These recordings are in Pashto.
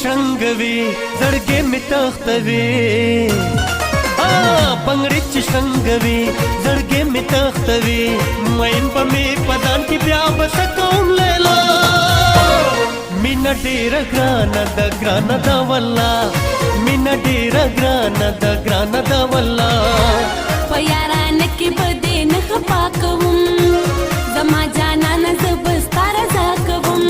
شرنګوي زړګي می تختوي بنگړي چې شرنګوي زړګي می تختوي مین په می پدان کې بیا بس کوم لیلا مینا ډیر ګرانه د ګرانه د والله مینا ډیر ګرانه د ګرانه د والله په یاران کې بده نه خپا کوم زما جانا نه زبستا رضا کوم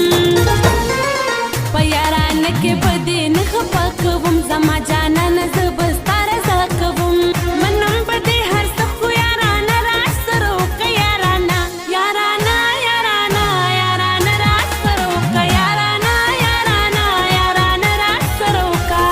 په یاران کې بده نه خپا کوم زما جانا نه زبستا رضا کوم منم بده هر څه خو یارانه راز سره که یارانه یارانه یارانه یارانه راز سره که یارانه یارانه یارانه راز سره که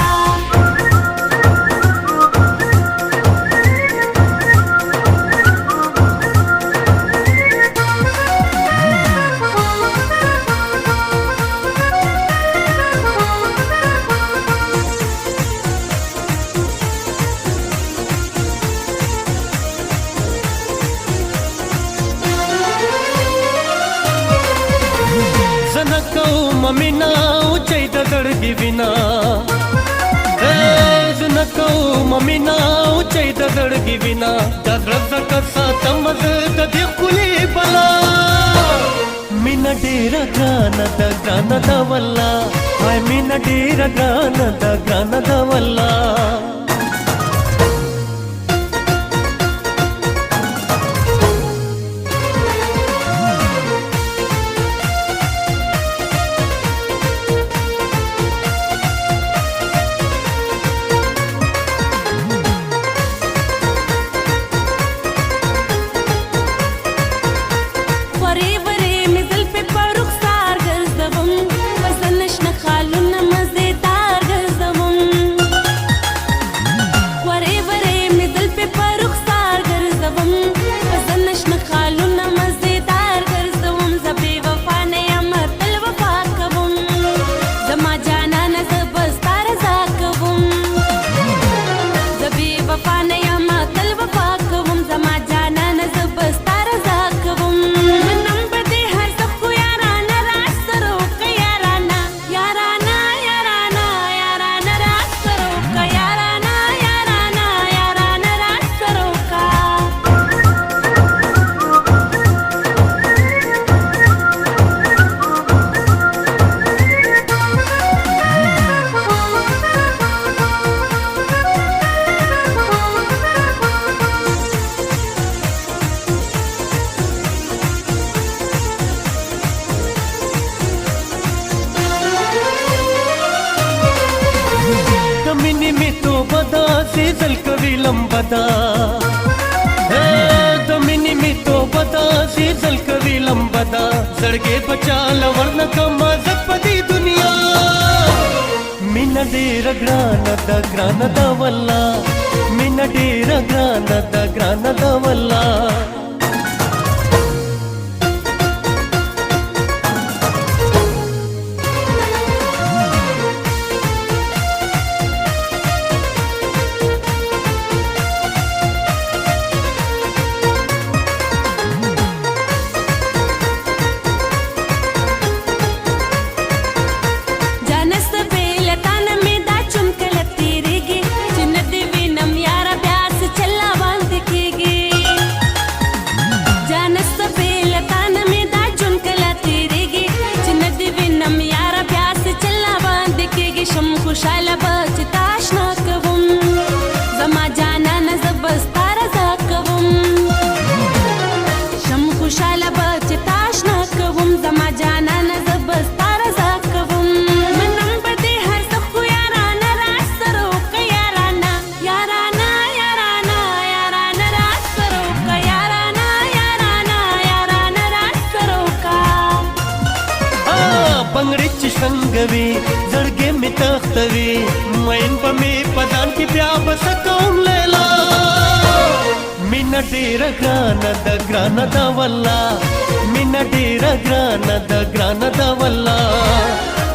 ممینا اوچای د زړګي وینا زنکو ممینا اوچای د زړګي وینا د زړه کا ساتم د دې خولي بلا مینا ډیر ګرانه د ګرانه د والله هاي مینا ډیر ګرانه د ګرانه د والله सीजल कवि लंबदा दमिनी में तो बता सीजल कवि लंबदा सड़के बचा लवर्ण कमा जपदी दुनिया मीना डेर ग्रानद ग्रानद वल्ला मीना डेर ग्रानद ग्रानद वल्ला खुशाला बच ताशना कवुम जमा जाना न जबस्ता रजा कवुम शम खुशाला बच ताशना कवुम जमा जाना न जबस्ता रजा कवुम मनम बदे हर सखु याराना राज सरो का याराना याराना याराना याराना राज सरो का याराना याराना याराना राज सरो का बंगड़ी संगवी जड़गे में तख्तवी मैन पे में पदान की प्या बस कौन लेला मीना डेर ग्रानद वल्ला मीना डेर ग्रानद वल्ला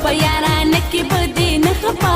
पयारान की बदे न खपा